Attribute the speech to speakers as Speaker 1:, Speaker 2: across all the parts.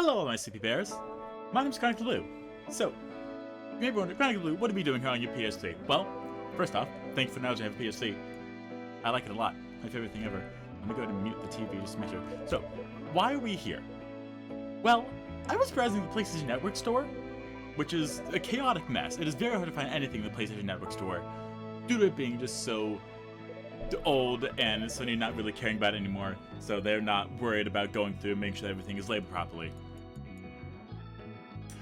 Speaker 1: Hello, my CP Bears. My name's Chronicle Blue. So, you may be wondering, Chronicle Blue, what are you doing here on your PS3? Well, first off, thank you for now to have a PS3. I like it a lot. My favorite thing ever. Let me go ahead and mute the TV just to make sure. So, why are we here? Well, I was browsing the PlayStation Network store, which is a chaotic mess. It is very hard to find anything in the PlayStation Network store, due to it being just so old and Sony not really caring about it anymore, so they're not worried about going through and making sure that everything is labeled properly.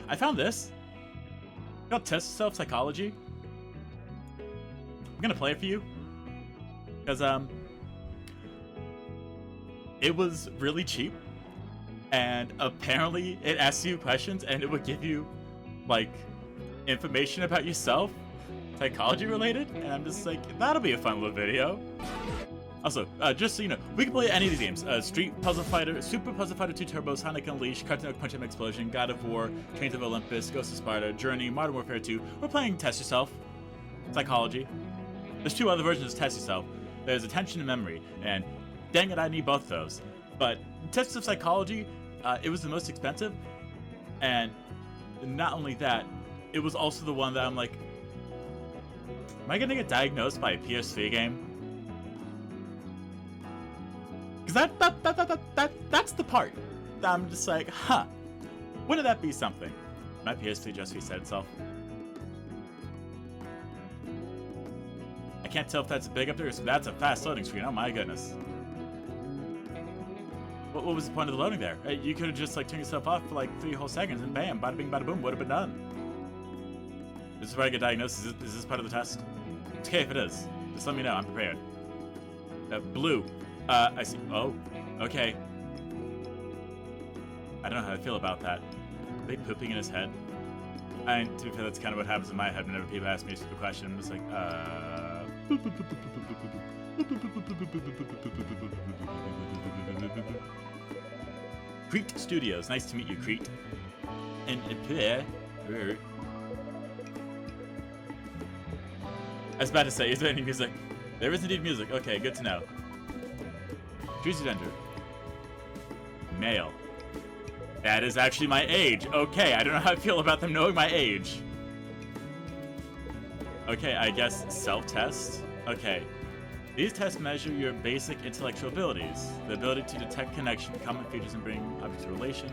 Speaker 1: I found this. It's called Test Yourself Psychology. I'm gonna play it for you because it was really cheap, and apparently it asks you questions and it would give you like information about yourself, psychology related, and I'm just like, that'll be a fun little video. Also, just so you know, we can play any of these games. Street Puzzle Fighter, Super Puzzle Fighter 2 Turbo, Sonic Unleashed, Cartoon Network Punch Out Explosion, God of War, Chains of Olympus, Ghost of Sparta, Journey, Modern Warfare 2. We're playing Test Yourself, Psychology. There's two other versions of Test Yourself. There's Attention and Memory, and dang it, I need both those. But Test Yourself Psychology, it was the most expensive, and not only that, it was also the one that I'm like, am I gonna get diagnosed by a PS3 game? Because that's the part that I'm just like, huh, wouldn't that be something? My PS3 just reset itself. I can't tell if that's a big up there, so that's a fast loading screen, oh my goodness. What was the point of the loading there? You could have just like turned yourself off for like 3 whole seconds and bam, bada bing bada boom, would have been done. This is where I get diagnosed. Is this part of the test? It's okay if it is. Just let me know, I'm prepared. Blue. I see. Oh, okay. I don't know how I feel about that. Are they pooping in his head? To be fair, that's kind of what happens in my head whenever people ask me a stupid question. I'm just like, Crete Studios. Nice to meet you, Crete. And I was about to say, is there any music? There is indeed music. Okay, good to know. Choose your gender. Male. That is actually my age. Okay, I don't know how I feel about them knowing my age. Okay, I guess self-test. Okay. These tests measure your basic intellectual abilities. The ability to detect connection, common features, and bring objects to relation.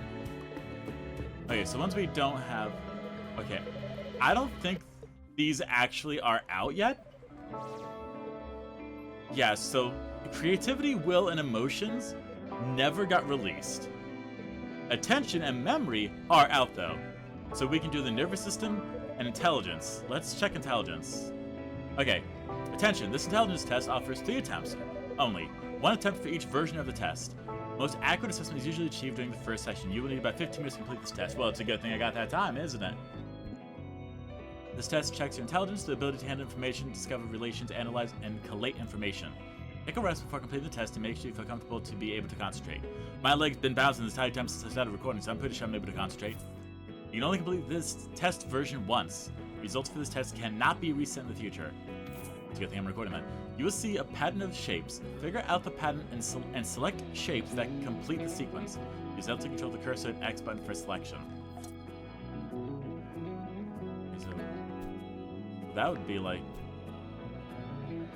Speaker 1: Okay, so once we don't have... Okay. I don't think these actually are out yet. Yeah, so creativity, will, and emotions never got released. Attention and memory are out though. So we can do the nervous system and intelligence. Let's check intelligence. Okay, attention. This intelligence test offers 3 attempts only. 1 attempt for each version of the test. Most accurate assessment is usually achieved during the first session. You will need about 15 minutes to complete this test. Well, it's a good thing I got that time, isn't it? This test checks your intelligence, the ability to handle information, discover relations, analyze, and collate information. Take a rest before completing the test to make sure you feel comfortable to be able to concentrate. My leg's been bouncing this entire time since I started recording, so I'm pretty sure I'm able to concentrate. You can only complete this test version once. Results for this test cannot be reset in the future. It's a good thing I'm recording that. You will see a pattern of shapes. Figure out the pattern and select shapes that complete the sequence. Use L to control the cursor and X button for selection. Okay, so that would be like...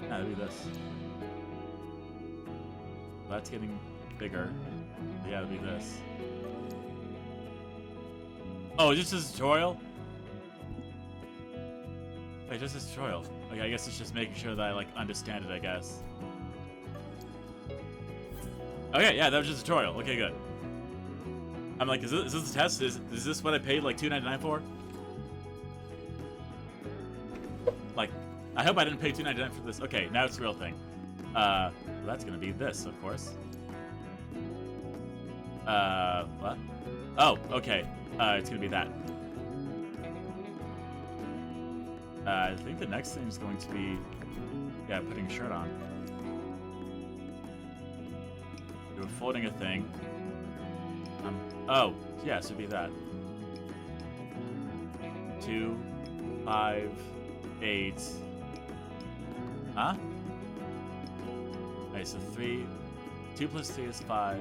Speaker 1: Nah, that would be this. That's getting bigger. Yeah, it'll be this. Oh, just a tutorial? Wait, just a tutorial. Okay, I guess it's just making sure that I, like, understand it, I guess. Okay, yeah, that was just a tutorial. Okay, good. I'm like, is this a test? Is this what I paid, like, $2.99 for? Like, I hope I didn't pay $2.99 for this. Okay, now it's the real thing. Well, that's gonna be this, of course. What? Oh, okay. It's gonna be that. I think the next thing is going to be, yeah, putting a shirt on. You're folding a thing. Oh, yeah, so it'd be that. 2, 5, 8. Huh? Okay, so 3. 2 plus 3 is 5.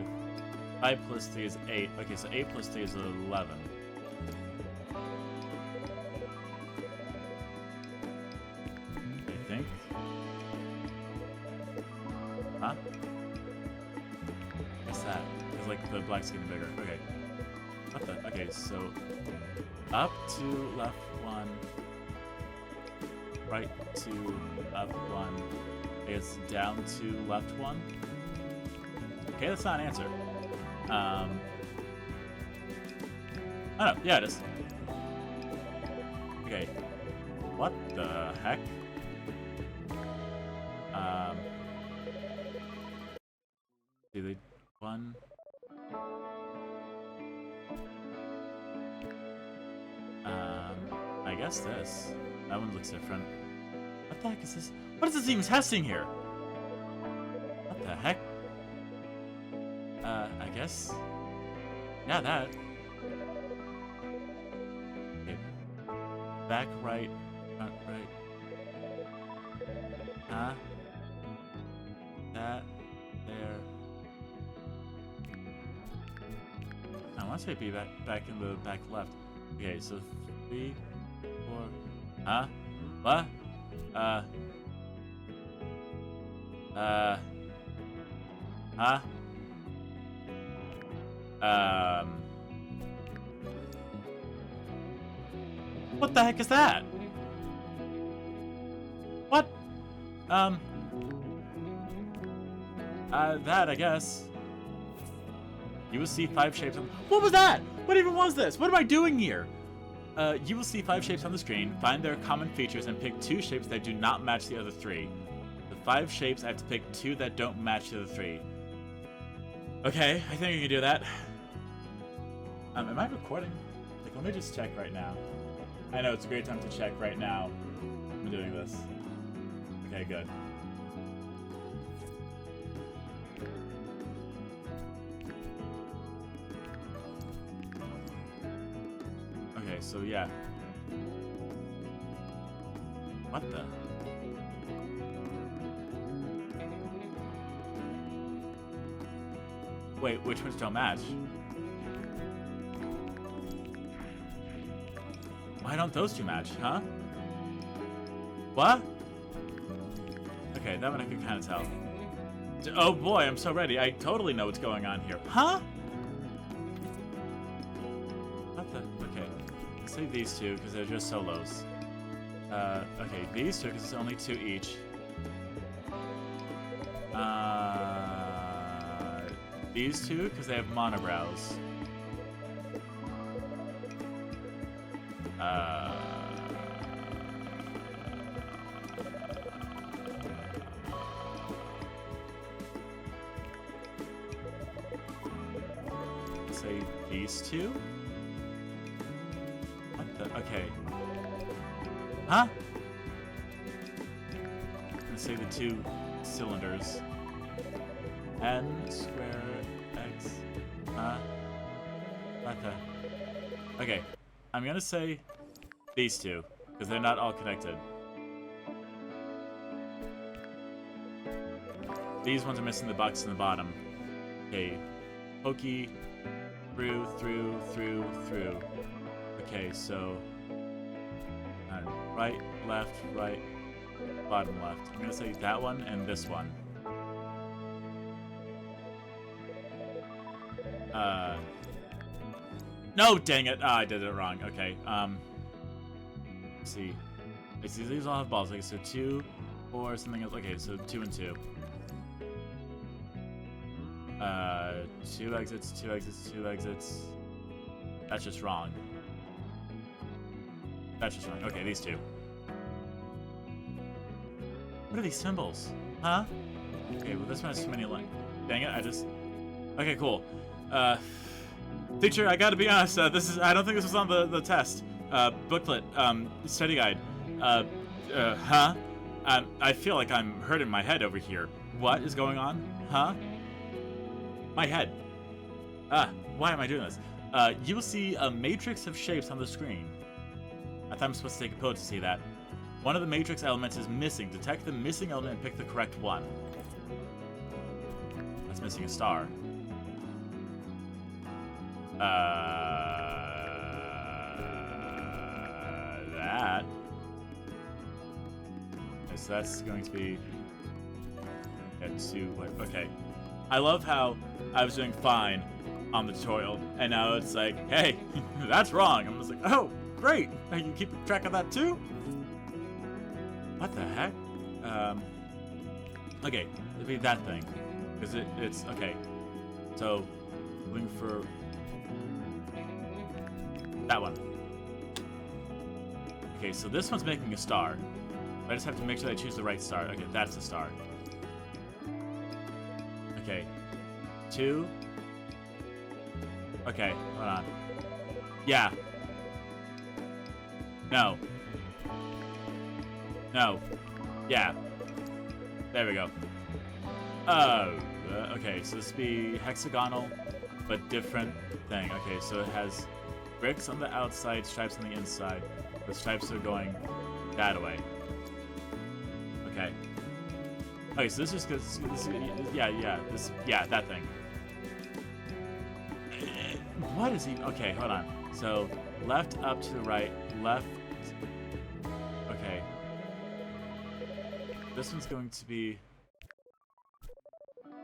Speaker 1: 5 plus 3 is 8. Okay, so 8 plus 3 is 11. I think. Huh? What's that? It's like the black's getting bigger. Okay. What the? Okay, so up to left 1. Right to up 1. It's down to left 1. Okay, that's not an answer. I don't know. Yeah, it is. Okay. What the heck? Do they... 1... I guess this. That one looks different. What the heck is this? What is this even testing here? What the heck? I guess. Yeah, that. Okay. Back right, front right. Huh? That. There. I want to say be back in the back left. Okay, so 3, 4. Huh? What? Huh? What the heck is that? What? That, I guess. You will see 5 shapes on... What was that? What even was this? What am I doing here? You will see 5 shapes on the screen, find their common features, and pick 2 shapes that do not match the other 3. The 5 shapes, I have to pick 2 that don't match the other 3. Okay, I think I can do that. Am I recording? Like, let me just check right now. I know, it's a great time to check right now. I'm doing this. Okay, good. Okay, so yeah. What the? Wait, which ones don't match? Why don't those 2 match, huh? What? Okay, that one I can kind of tell. Oh boy, I'm so ready. I totally know what's going on here. Huh? What the? Okay. Let's say these 2, because they're just solos. Okay, these 2, because it's only 2 each. These 2, because they have monobrows. Say these 2? What the? Okay. Huh? Let's say the 2 cylinders. N square X. What the? Okay. I'm gonna say these 2, because they're not all connected. These ones are missing the box in the bottom. Okay. Pokey. Through. Okay, so... right, left, right, bottom left. I'm gonna say that one and this one. No, dang it! I did it wrong. Okay, let's see. I see these all have balls. Okay, so 2 or something else. Okay, so 2 and 2. 2 exits, 2 exits, 2 exits. That's just wrong. That's just wrong. Okay, these 2. What are these symbols? Huh? Okay, well this one has too many lines. Dang it, I just... Okay, cool. Teacher, I gotta be honest, I don't think this was on the test. Booklet, study guide. Huh? I feel like I'm hurting my head over here. What is going on? Huh? My head. Why am I doing this? You will see a matrix of shapes on the screen. I thought I'm supposed to take a pill to see that. One of the matrix elements is missing. Detect the missing element and pick the correct one. That's missing a star. That. Okay, so that's going to be... Okay. I love how I was doing fine on the tutorial, and now it's like, hey, that's wrong. I'm just like, oh, great. You can keep track of that too? What the heck? Okay, it'll be that thing. Because it's, okay. So, looking for that one. Okay, so this one's making a star. I just have to make sure I choose the right star. Okay, that's the star. Okay. 2. Okay, hold on. Yeah. No. No. Yeah. There we go. Oh. Okay, so this would be hexagonal, but different thing. Okay, so it has bricks on the outside, stripes on the inside. The stripes are going that way. Okay. Okay, so this is because yeah, that thing. What is he? Okay, hold on. So left up to the right, left. Okay. This one's going to be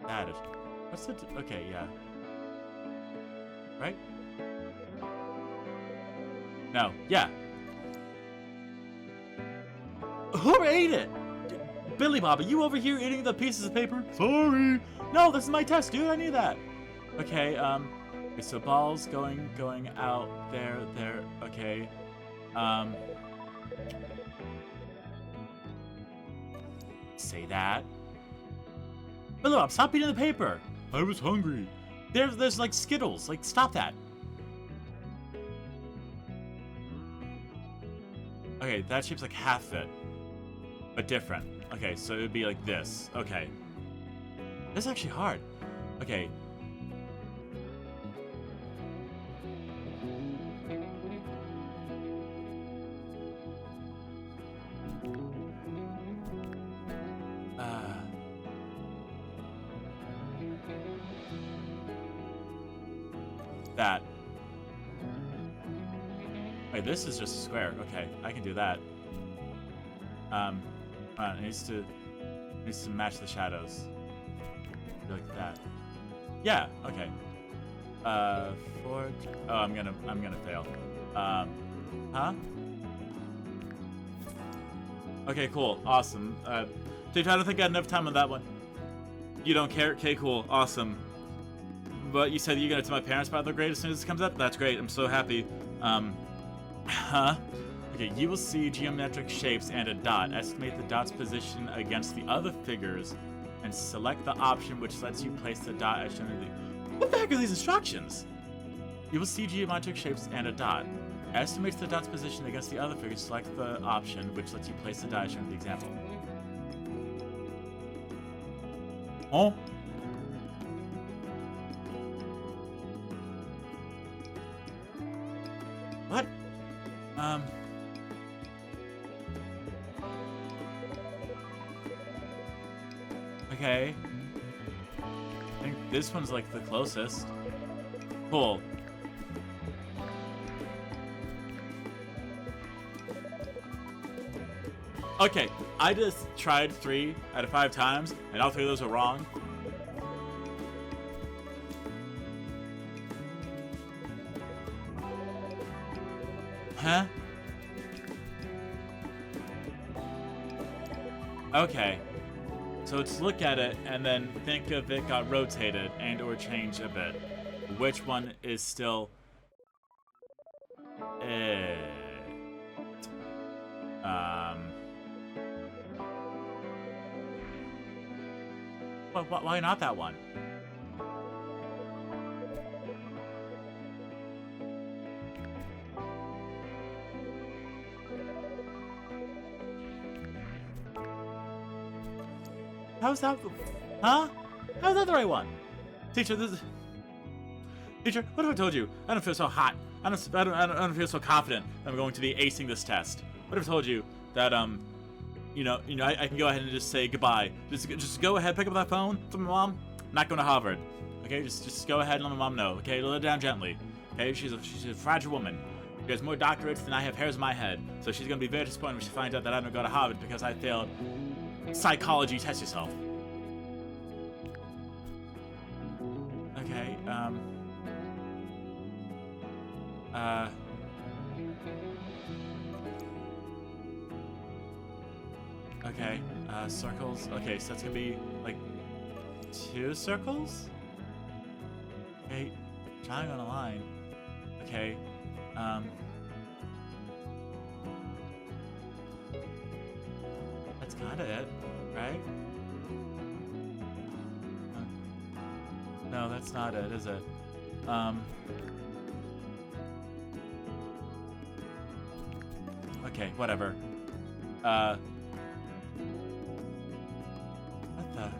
Speaker 1: added. What's the? Okay, yeah. Right? No. Yeah. Who ate it? Billy Bob, are you over here eating the pieces of paper? Sorry. No, this is my test, dude. I need that. Okay, okay, so balls going out there. Okay. Say that. Billy Bob, stop eating the paper. I was hungry. There's like Skittles. Like, stop that. Okay, that shape's like half it, but different. Okay, so it would be like this. Okay. This is actually hard. Okay. That. Wait, this is just a square. Okay, I can do that. It needs to match the shadows. Like that. Yeah. Okay. 4. Oh, I'm gonna fail. Huh? Okay, cool. Awesome. Dave, I don't think I had enough time on that one. You don't care? Okay, cool. Awesome. But you said you're gonna tell my parents about the grade as soon as it comes up? That's great. I'm so happy. Huh? Okay, you will see geometric shapes and a dot. Estimate the dot's position against the other figures and select the option which lets you place the dot as shown in the... What the heck are these instructions? You will see geometric shapes and a dot. Estimate the dot's position against the other figures. Select the option which lets you place the dot as shown in the example. Oh? What? Okay. I think this one's like the closest. Cool. Okay, I just tried 3 out of 5 times, and all 3 of those are wrong. Huh? Okay. So let's look at it and then think if it got rotated and or changed a bit. Which one is still... Why not that one? How's that? Huh? How's that the right one? Teacher, Teacher, what if I told you? I don't feel so hot. I don't feel so confident that I'm going to be acing this test. What if I told you that I can go ahead and just say goodbye. Just go ahead, pick up that phone from my mom. I'm not going to Harvard. Okay, just go ahead and let my mom know. Okay, let her down gently. Okay, she's a fragile woman. She has more doctorates than I have hairs in my head, so she's gonna be very disappointed when she finds out that I don't go to Harvard because I failed psychology. Test yourself. Okay, okay, circles. Okay, so that's gonna be like 2 circles? Okay, triangle on a line. Okay, that's kinda it, right? No, that's not it, is it? Okay, whatever. What the?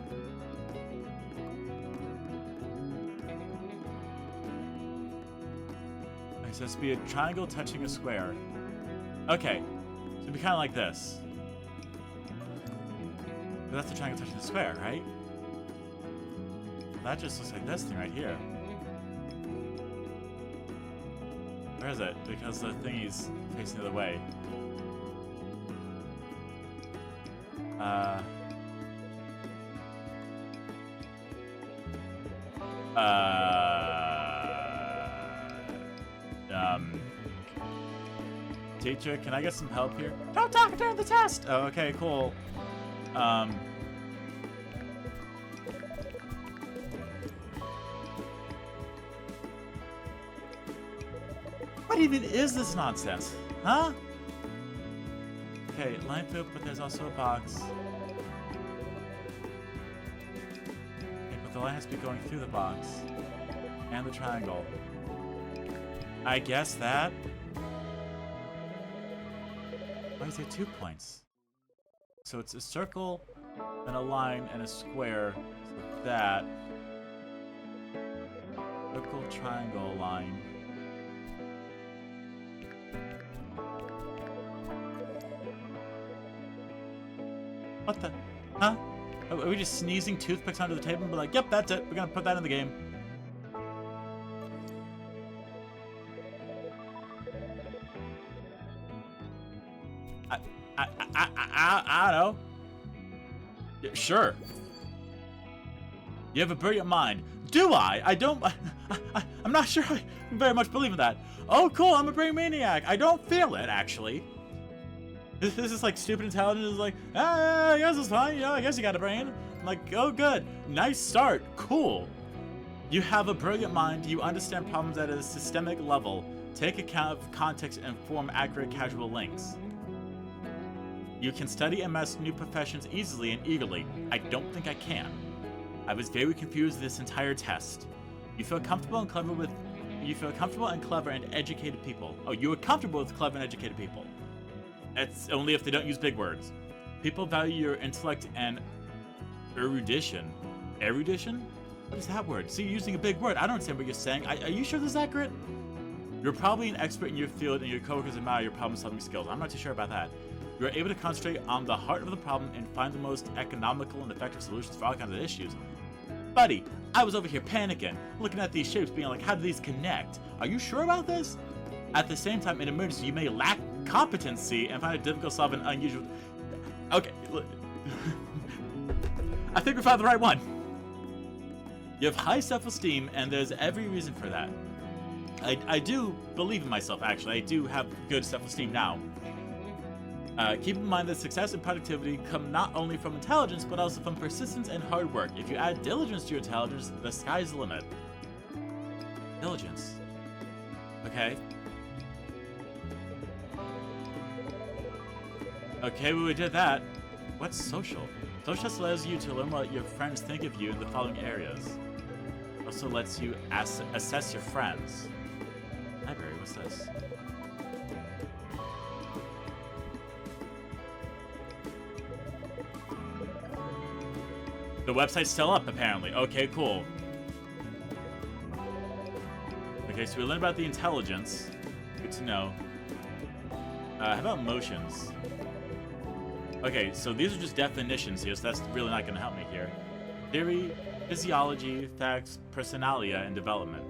Speaker 1: Okay, so it's be a triangle touching a square. Okay, so it'd be kind of like this. But that's the triangle touching the square, right? That just looks like this thing right here. Where is it? Because the thingy's facing the other way. Teacher, can I get some help here? Don't talk during the test! Oh, okay, cool. What even is this nonsense? Huh? Okay, line flip, but there's also a box. Okay, but the line has to be going through the box. And the triangle. I guess that. Why is there 2 points? So it's a circle, then a line, and a square. So that. Circle, triangle, line. What the? Huh? Are we just sneezing toothpicks onto the table and be like, yep, that's it. We're gonna put that in the game. I don't know. Yeah, sure. You have a brilliant mind. Do I? I don't... I'm not sure I very much believe in that. Oh, cool, I'm a brain maniac. I don't feel it, actually. This is like stupid intelligence is like, ah, I guess it's fine. You know, I guess you got a brain. I'm like, oh, good. Nice start. Cool. You have a brilliant mind. You understand problems at a systemic level. Take account of context and form accurate causal links. You can study and master new professions easily and eagerly. I don't think I can. I was very confused this entire test. You feel comfortable and clever with... You feel comfortable and clever and educated people. Oh, you are comfortable with clever and educated people. It's only if they don't use big words. People value your intellect and erudition. Erudition? What is that word? See, you're using a big word. I don't understand what you're saying. Are you sure this is accurate? You're probably an expert in your field and your coworkers admire your problem-solving skills. I'm not too sure about that. You're able to concentrate on the heart of the problem and find the most economical and effective solutions for all kinds of issues. Buddy, I was over here panicking, looking at these shapes being like, how do these connect? Are you sure about this? At the same time, in emergency, you may lack competency and find it difficult to solve an unusual... Okay, I think we found the right one. You have high self-esteem, and there's every reason for that. I do believe in myself, actually. I do have good self-esteem now. Keep in mind that success and productivity come not only from intelligence, but also from persistence and hard work. If you add diligence to your intelligence, the sky's the limit. Diligence. Okay. Okay, well, we did that. What's social? Social allows you to learn what your friends think of you in the following areas. Also lets you assess your friends. Library, what's this? The website's still up, apparently. Okay, cool. Okay, so we learned about the intelligence. Good to know. How about motions? Okay, so these are just definitions here, so that's really not going to help me here. Theory, physiology, facts, personalia, and development.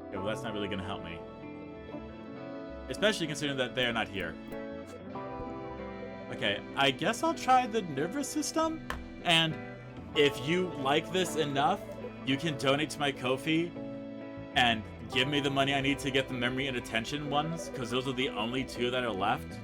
Speaker 1: Okay, well, that's not really gonna help me. Especially considering that they are not here. Okay, I guess I'll try the nervous system. And if you like this enough, you can donate to my Ko-fi and give me the money I need to get the memory and attention ones, because those are the only two that are left.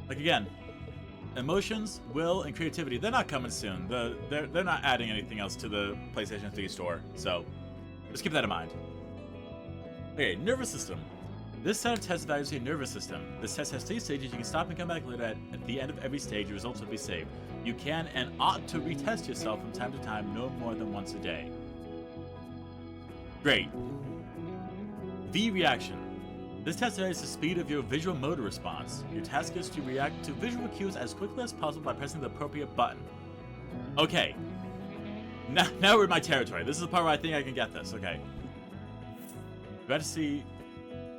Speaker 1: Like again, emotions, will, and creativity, they're not coming soon. They're not adding anything else to the PlayStation 3 store, so just keep that in mind. Okay, nervous system. This set of tests evaluates your nervous system. This test has 3 stages. You can stop and come back later. At the end of every stage, your results will be saved. You can and ought to retest yourself from time to time, no more than once a day. Great. V reaction. This test evaluates the speed of your visual motor response. Your task is to react to visual cues as quickly as possible by pressing the appropriate button. Okay. Now we're in my territory. This is the part where I think I can get this. Okay. You got to see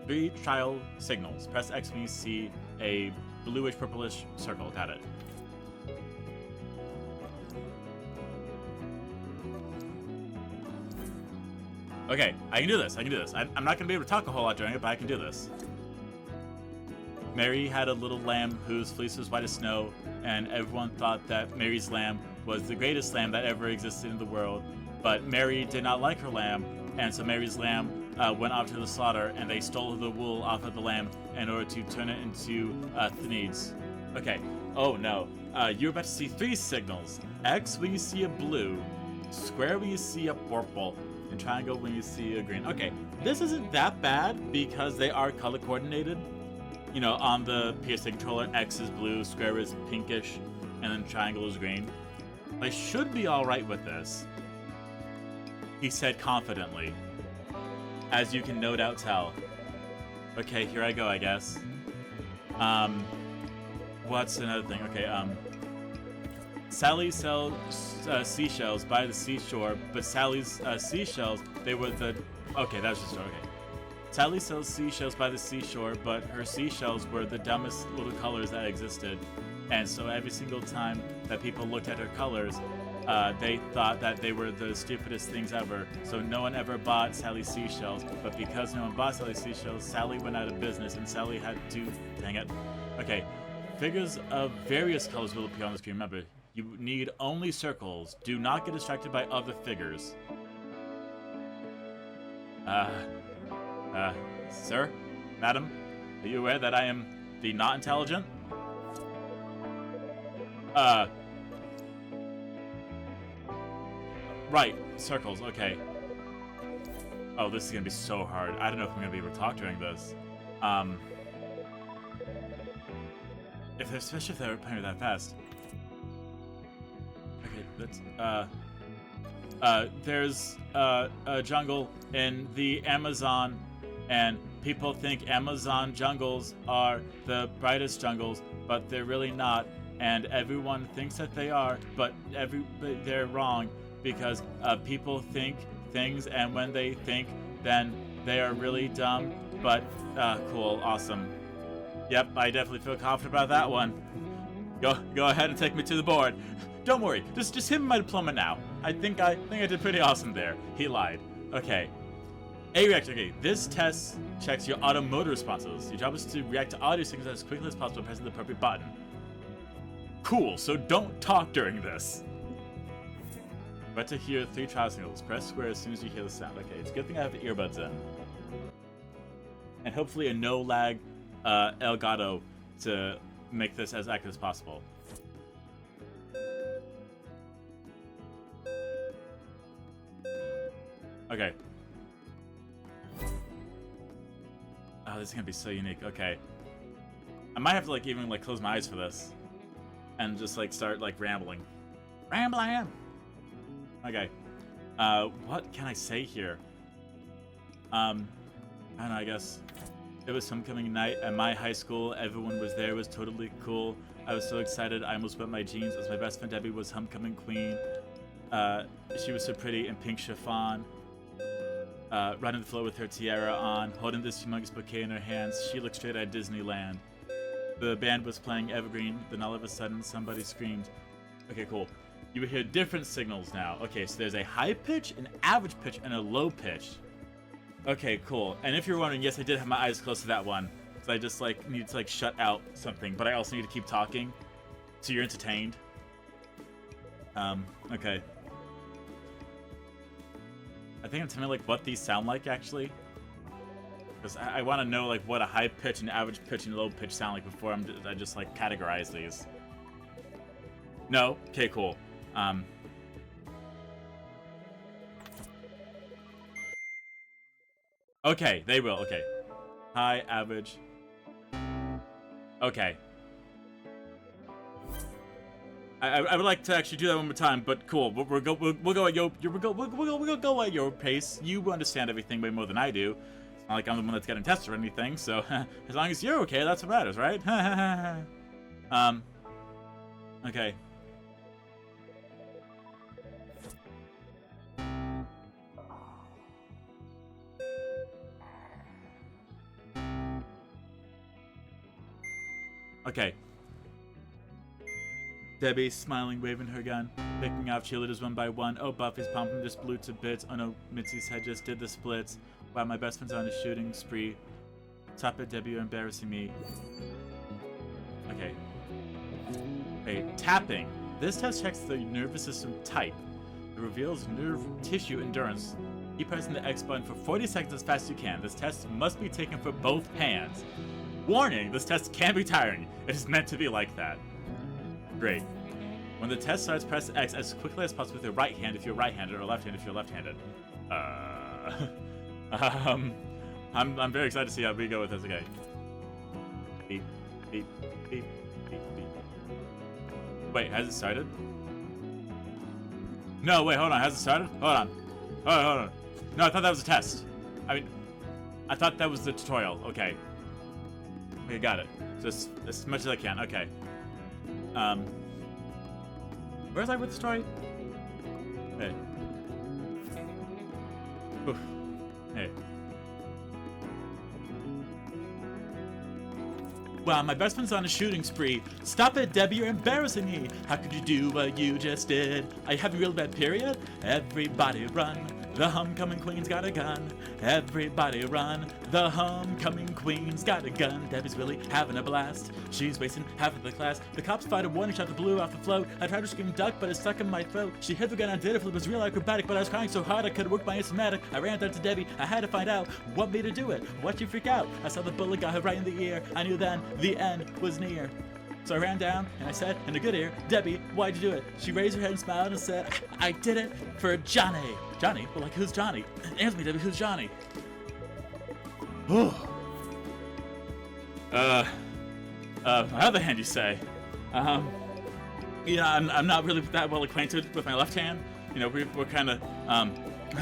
Speaker 1: 3 trial signals. Press X when you see a bluish purplish circle. Got it. Okay, I can do this. I'm not going to be able to talk a whole lot during it, but I can do this. Mary had a little lamb whose fleece was white as snow, and everyone thought that Mary's lamb was the greatest lamb that ever existed in the world. But Mary did not like her lamb, and so Mary's lamb went off to the slaughter, and they stole the wool off of the lamb in order to turn it into Thneeds. Okay. Oh no. You're about to see 3 signals. X when you see a blue, square when you see a purple, and triangle when you see a green. Okay, this isn't that bad because they are color coordinated. You know, on the PS3 controller, X is blue, square is pinkish, and then triangle is green. I should be alright with this, he said confidently, as you can no doubt tell. Okay, here I go, I guess. What's another thing? Okay, Sally sells seashells by the seashore, but Sally's seashells, they were the... Okay, that was just... Okay. Sally sells seashells by the seashore, but her seashells were the dumbest little colors that existed. And so every single time that people looked at her colors, they thought that they were the stupidest things ever. So no one ever bought Sally's seashells, but because no one bought Sally's seashells, Sally went out of business, and Sally had to... Dang it. Okay. Figures of various colors will appear on the screen. Remember, you need only circles. Do not get distracted by other figures. Sir? Madam? Are you aware that I am the not intelligent? Right. Circles, okay. Oh, this is gonna be so hard. I don't know if I'm gonna be able to talk during this. Especially if they were playing that fast. Okay, let's, there's, a jungle in the Amazon, and people think Amazon jungles are the brightest jungles, but they're really not, and everyone thinks that they are, but they're wrong, because, people think things, and when they think, then they are really dumb, but, cool, awesome. Yep, I definitely feel confident about that one. Go ahead and take me to the board. Don't worry, just hit me my diploma now. I think I did pretty awesome there. He lied. Okay. A reaction. Okay, this test checks your automotor responses. Your job is to react to audio signals as quickly as possible by pressing the appropriate button. Cool, so don't talk during this. But to hear 3 trial signals, press square as soon as you hear the sound. Okay, it's a good thing I have the earbuds in. And hopefully a no lag Elgato to make this as accurate as possible. Okay. Oh, this is gonna be so unique. Okay. I might have to like even like close my eyes for this. And just like start like rambling. Rambling! Okay. What can I say here? I don't know, I guess. It was homecoming night at my high school. Everyone was there. It was totally cool. I was so excited I almost wet my jeans as my best friend Debbie was homecoming queen. She was so pretty in pink chiffon. Running the floor with her tiara on, holding this humongous bouquet in her hands. She looked straight at Disneyland. The band was playing Evergreen, then all of a sudden somebody screamed. Okay, cool. You would hear different signals now. Okay, so there's a high pitch, an average pitch, and a low pitch. Okay, cool. And if you're wondering, yes, I did have my eyes closed to that one. So I just, like, need to, like, shut out something. But I also need to keep talking. So you're entertained. Okay. I think I'm telling, like, what these sound like, actually. Because I want to know, like, what a high pitch, an average pitch, and a low pitch sound like before I just, like, categorize these. No? Okay, cool. Okay, they will. Okay. High, average. Okay. I would like to actually do that one more time, but cool. We'll go at we'll go at your pace. You understand everything way more than I do. It's not like I'm the one that's getting tested or anything. So as long as you're okay, that's what matters, right? Okay. Okay. Debbie, smiling, waving her gun, picking off cheerleaders one by one. Oh, Buffy's pumping just blew to bits. Oh no, Mitzi's head just did the splits. Wow, my best friend's on a shooting spree. Top it, Debbie, you're embarrassing me. Okay. Okay, tapping. This test checks the nervous system type. It reveals nerve tissue endurance. Keep pressing the X button for 40 seconds as fast as you can. This test must be taken for both hands. Warning, this test can be tiring. It is meant to be like that. Great. When the test starts, press X as quickly as possible with your right hand if you're right-handed or left-handed if you're left-handed. I'm very excited to see how we go with this. Okay. Beep, beep, beep, beep, beep. Wait, has it started? No, wait, hold on. Has it started? Hold on. Hold on. No, I thought that was a test. I mean, I thought that was the tutorial. Okay. Okay, got it. Just as much as I can. Okay. Where's I with the story? Hey. Oof. Hey. Wow, my best friend's on a shooting spree. Stop it, Debbie, you're embarrassing me. How could you do what you just did? Are you having a real bad period? Everybody run. The homecoming queen's got a gun. Everybody run. The homecoming queen's got a gun. Debbie's really having a blast. She's wasting half of the class. The cops fired a warning shot the blue off the float. I tried to scream duck, but it stuck in my throat. She hit the gun and did it. It was real acrobatic, but I was crying so hard I couldn't work my instrumatic. I ran down to Debbie. I had to find out what made her do it. Why'd you freak out? I saw the bullet got her right in the ear. I knew then the end was near. So I ran down and I said, in a good ear, Debbie, why'd you do it? She raised her head and smiled and said, I did it for Johnny. Johnny? Well, like, who's Johnny? Answer me, Debbie, who's Johnny? On the other hand, you say. You know, I'm not really that well acquainted with my left hand. You know, we're kind of,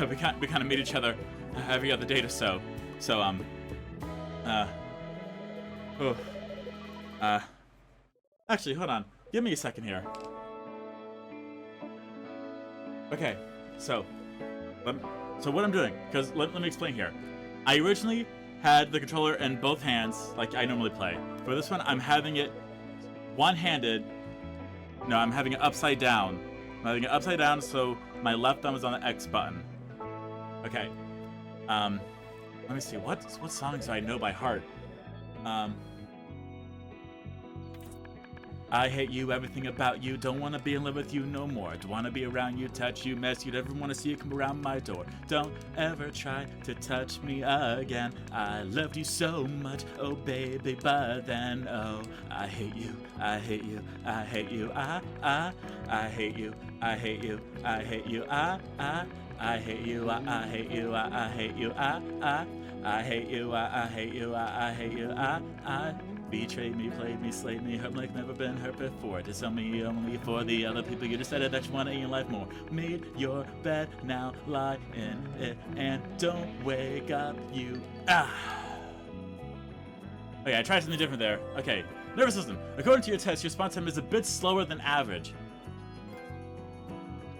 Speaker 1: we kind of meet each other every other date or so. So, actually, hold on. Give me a second here. Okay, so what I'm doing, because let me explain here. I originally had the controller in both hands, like I normally play. For this one, I'm having it one-handed. No, I'm having it upside down. I'm having it upside down, so my left thumb is on the X button. Okay. Let me see. What songs do I know by heart? I hate you, everything about you, don't wanna be in love with you no more. Don't wanna be around you, touch you, mess you, never wanna see you come around my door. Don't ever try to touch me again. I loved you so much, oh baby, but then, oh, I hate you, I hate you, I hate you, I hate you, I hate you, I hate you, I hate you, I hate you, I hate you, I hate you, I hate you, I hate you, I betrayed me, played me, slayed me, hurt me like never been hurt before. Disown me only for the other people you decided that you want in your life more. Made your bed, now lie in it and don't wake up, you. Okay, I tried something different there. Okay, nervous system. According to your test, your response time is a bit slower than average.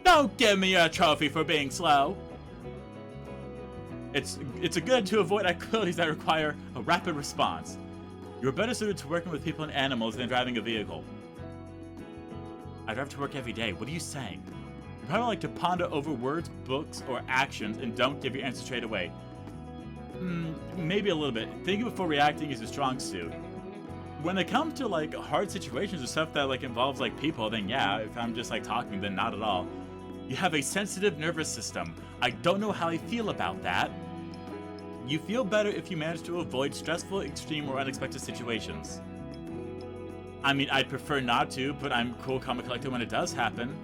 Speaker 1: Don't give me a trophy for being slow. It's a good to avoid activities that require a rapid response. You're better suited to working with people and animals than driving a vehicle. I drive to work every day. What are you saying? You probably like to ponder over words, books, or actions and don't give your answer straight away. Maybe a little bit. Thinking before reacting is a strong suit. When it comes to like hard situations or stuff that like involves like people, then yeah. If I'm just like talking, then not at all. You have a sensitive nervous system. I don't know how I feel about that. You feel better if you manage to avoid stressful, extreme, or unexpected situations. I mean, I'd prefer not to, but I'm cool, calm, and collected when it does happen.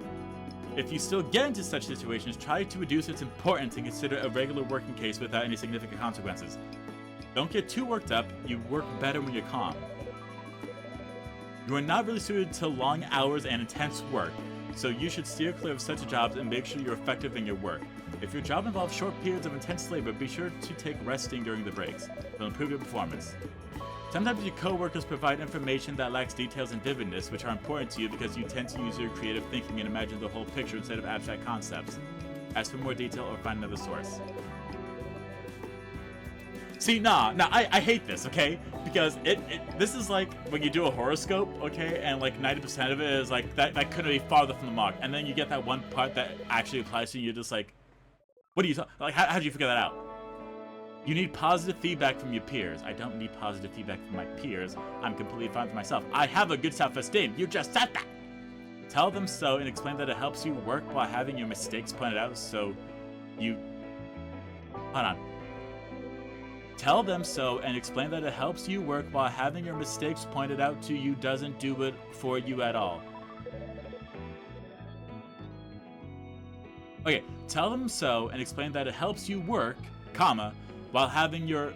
Speaker 1: If you still get into such situations, try to reduce its importance and consider a regular working case without any significant consequences. Don't get too worked up. You work better when you're calm. You are not really suited to long hours and intense work, so you should steer clear of such jobs and make sure you're effective in your work. If your job involves short periods of intense labor, be sure to take resting during the breaks. It'll improve your performance. Sometimes your coworkers provide information that lacks details and vividness, which are important to you because you tend to use your creative thinking and imagine the whole picture instead of abstract concepts. Ask for more detail or find another source. See, I hate this, okay? Because this is like when you do a horoscope, okay, and like 90% of it is like that couldn't be farther from the mark, and then you get that one part that actually applies to you. You're just like, what are you talking? Like, how did you figure that out? You need positive feedback from your peers. I don't need positive feedback from my peers. I'm completely fine with myself. I have a good self-esteem. You just said that. Tell them so and explain that it helps you work while having your mistakes pointed out so you... Hold on. Tell them so and explain that it helps you work while having your mistakes pointed out to you doesn't do it for you at all. Okay, tell them so and explain that it helps you work, comma, while having your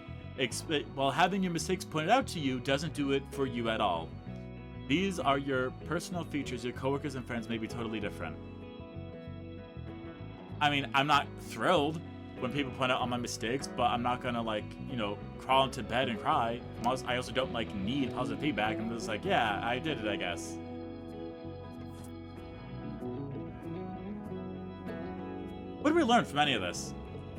Speaker 1: mistakes pointed out to you doesn't do it for you at all. These are your personal features. Your coworkers and friends may be totally different. I mean, I'm not thrilled when people point out all my mistakes, but I'm not gonna like, you know, crawl into bed and cry. I also don't like need positive feedback. I'm just like, yeah, I did it, I guess. What did we learn from any of this?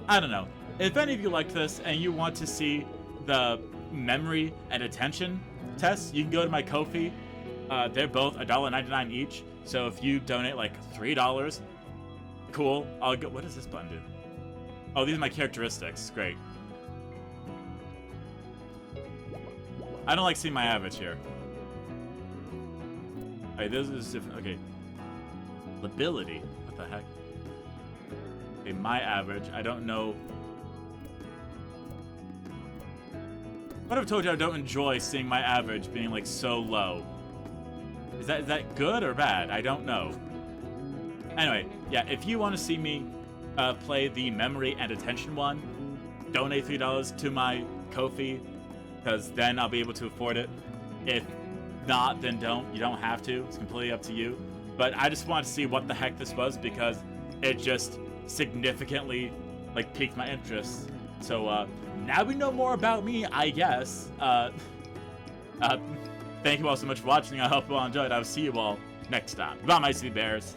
Speaker 1: I don't know. If any of you liked this and you want to see the memory and attention tests, you can go to my Ko-fi. They're both $1.99 each. So if you donate like $3, cool. I'll go. What does this button do? Oh, these are my characteristics. Great. I don't like seeing my average here. Alright, this is different. Okay. Ability. What the heck? Okay, my average. I don't know. What if I told you I don't enjoy seeing my average being like so low? Is that good or bad? I don't know. Anyway, yeah, if you want to see me play the memory and attention one, donate $3 to my Ko-fi, because then I'll be able to afford it. If not, then don't. You don't have to. It's completely up to you. But I just wanted to see what the heck this was because it just significantly like piqued my interest. So now we know more about me, I guess. Thank you all so much for watching. I hope you all enjoyed. I'll see you all next time. Goodbye, my sweet bears.